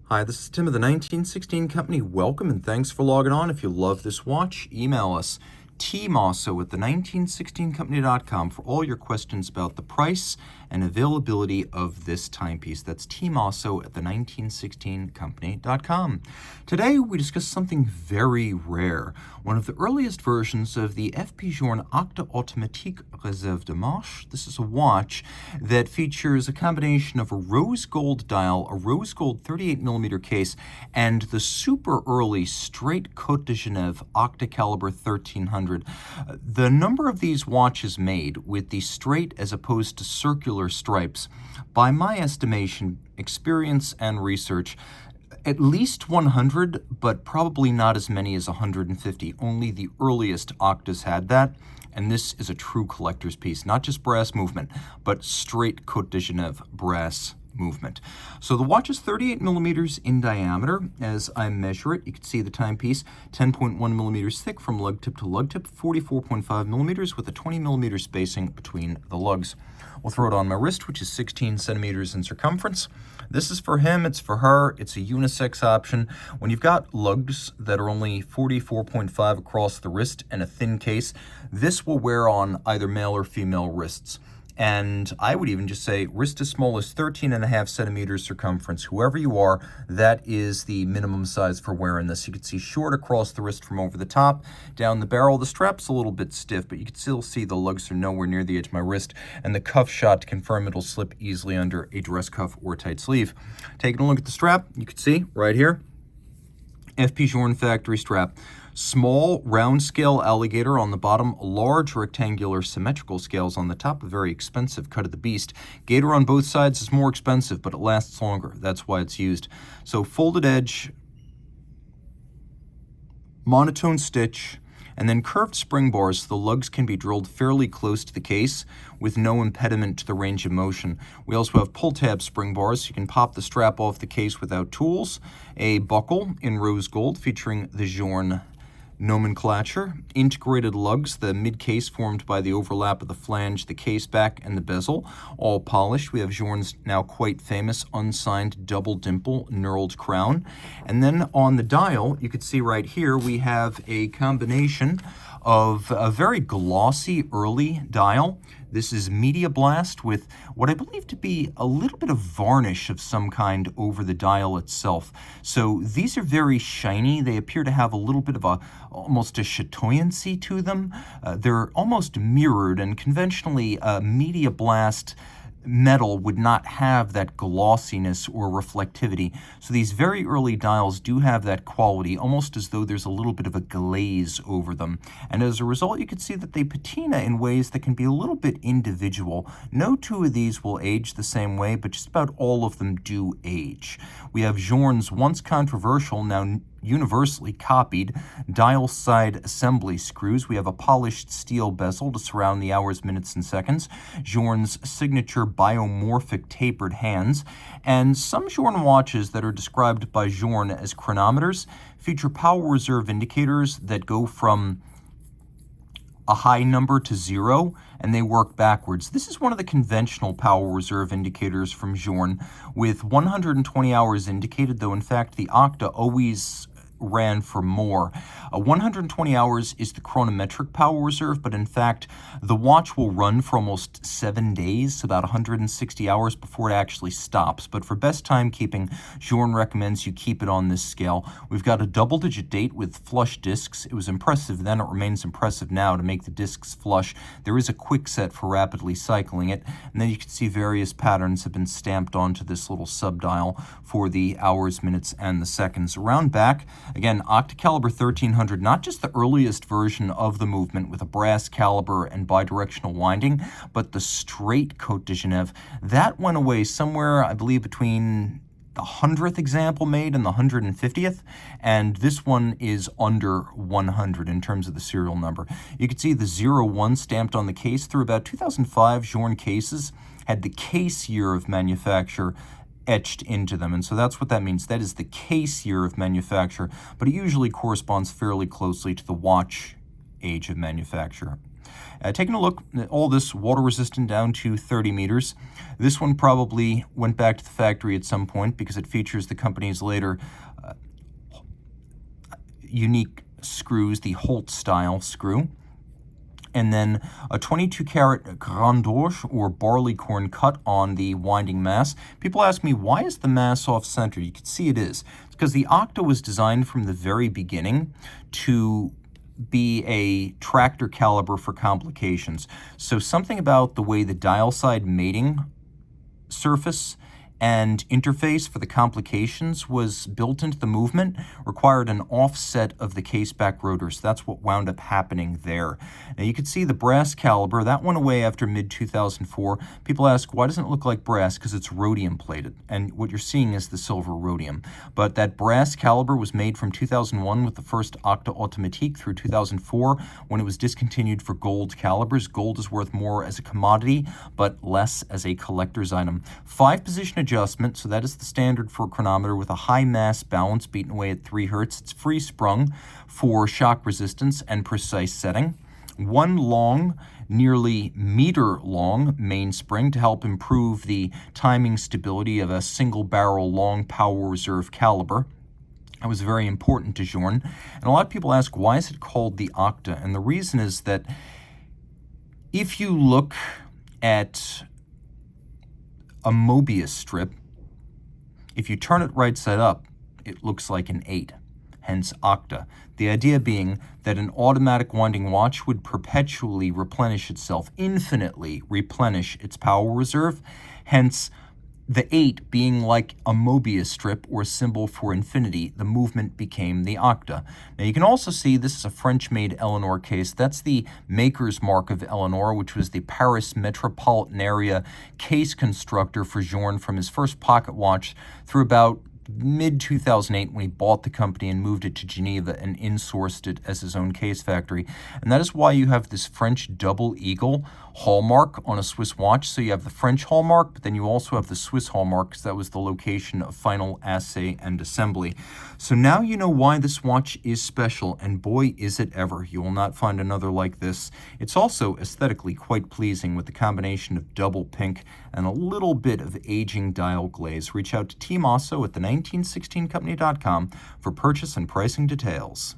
Hi, this is Tim of the 1916 Company. Welcome and thanks for logging on. If you love this watch, email us Team Mosso at the1916company.com for all your questions about the price and availability of this timepiece. That's Team Mosso at the1916company.com. Today we discuss something very rare, one of the earliest versions of the FP Journe Octa Automatique Réserve de Marche. This is a watch that features a combination of a rose gold dial, a rose gold 38mm case, and the super early straight Côte de Genève Octa caliber 1300. The number of these watches made with the straight as opposed to circular stripes, by my estimation, experience, and research, at least 100, but probably not as many as 150. Only the earliest Octas had that, and this is a true collector's piece. Not just brass movement, but straight Côte de Genève brass movement. So the watch is 38mm in diameter as I measure it. You can see the timepiece, 10.1mm thick from lug tip to lug tip, 44.5mm with a 20mm spacing between the lugs. We'll throw it on my wrist, which is 16 centimeters in circumference. This is for him, it's for her, it's a unisex option. When you've got lugs that are only 44.5 across the wrist and a thin case, this will wear on either male or female wrists. And I would even just say wrist as small as 13.5 centimeters circumference. Whoever you are, that is the minimum size for wearing this. You can see short across the wrist from over the top. Down the barrel, the strap's a little bit stiff, but you can still see the lugs are nowhere near the edge of my wrist. And the cuff shot to confirm it'll slip easily under a dress cuff or tight sleeve. Taking a look at the strap, you can see right here, FP Journe factory strap. Small round scale alligator on the bottom, large rectangular symmetrical scales on the top, a very expensive cut of the beast. Gator on both sides is more expensive, but it lasts longer. That's why it's used. So folded edge, monotone stitch, and then curved spring bars so the lugs can be drilled fairly close to the case with no impediment to the range of motion. We also have pull tab spring bars so you can pop the strap off the case without tools. A buckle in rose gold featuring the Journe nomenclature, integrated lugs, the mid-case formed by the overlap of the flange, the case back, and the bezel, all polished. We have Journe's now quite famous unsigned double dimple knurled crown. And then on the dial, you can see right here, we have a combination of a very glossy early dial. This is Media Blast with what I believe to be a little bit of varnish of some kind over the dial itself. So these are very shiny. They appear to have a little bit of almost a chatoyancy to them. They're almost mirrored, and conventionally Media Blast metal would not have that glossiness or reflectivity. So these very early dials do have that quality, almost as though there's a little bit of a glaze over them. And as a result, you can see that they patina in ways that can be a little bit individual. No two of these will age the same way, but just about all of them do age. We have Journe's once controversial, now universally copied dial side assembly screws. We have a polished steel bezel to surround the hours, minutes, and seconds. Journe's signature biomorphic tapered hands. And some Journe watches that are described by Journe as chronometers feature power reserve indicators that go from a high number to 0, and they work backwards. This is one of the conventional power reserve indicators from Journe, with 120 hours indicated, though in fact the Octa always ran for more. 120 hours is the chronometric power reserve, but in fact the watch will run for almost 7 days, about 160 hours before it actually stops. But for best timekeeping, Journe recommends you keep it on this scale. We've got a double-digit date with flush discs. It was impressive then, it remains impressive now to make the discs flush. There is a quick set for rapidly cycling it, and then you can see various patterns have been stamped onto this little subdial for the hours, minutes, and the seconds. Around back, again, Octa caliber 1300, not just the earliest version of the movement with a brass caliber and bidirectional winding, but the straight Côte de Genève. That went away somewhere, I believe, between the 100th example made and the 150th, and this one is under 100 in terms of the serial number. You can see the 01 stamped on the case. Through about 2005, Journe cases had the case year of manufacture etched into them, and so that's what that means. That is the case year of manufacture, but it usually corresponds fairly closely to the watch age of manufacture. Taking a look at all this water resistant down to 30 meters. This one probably went back to the factory at some point because it features the company's later unique screws, the Holt style screw. And then a 22-carat Grand Orge, or barleycorn cut on the winding mass. People ask me, why is the mass off-center? You can see it is. It's because the Octa was designed from the very beginning to be a tractor caliber for complications. So something about the way the dial side mating surface and interface for the complications was built into the movement, required an offset of the case back rotors. That's what wound up happening there. Now you can see the brass caliber, that went away after mid-2004. People ask, why doesn't it look like brass? Because it's rhodium plated, and what you're seeing is the silver rhodium. But that brass caliber was made from 2001 with the first Octa Automatique through 2004 when it was discontinued for gold calibers. Gold is worth more as a commodity, but less as a collector's item. 5-position adjustment, so that is the standard for a chronometer with a high mass balance beaten away at 3 Hertz. It's free sprung for shock resistance and precise setting. One long, nearly meter-long mainspring to help improve the timing stability of a single-barrel long power reserve caliber. That was very important to Journe. And a lot of people ask, why is it called the Octa? And the reason is that if you look at a Mobius strip, if you turn it right side up, it looks like an 8, hence Octa. The idea being that an automatic winding watch would perpetually replenish itself, infinitely replenish its power reserve, hence the 8 being like a Mobius strip or symbol for infinity. The movement became the Octa. Now you can also see this is a French-made Eleanor case. That's the maker's mark of Eleanor, which was the Paris metropolitan area case constructor for Journe from his first pocket watch through about mid-2008 when he bought the company and moved it to Geneva and insourced it as his own case factory. And that is why you have this French double eagle hallmark on a Swiss watch. So you have the French hallmark, but then you also have the Swiss hallmark because that was the location of final assay and assembly. So now you know why this watch is special, and boy is it ever. You will not find another like this. It's also aesthetically quite pleasing with the combination of double pink and a little bit of aging dial glaze. Reach out to Team Mosso at the 1916company.com for purchase and pricing details.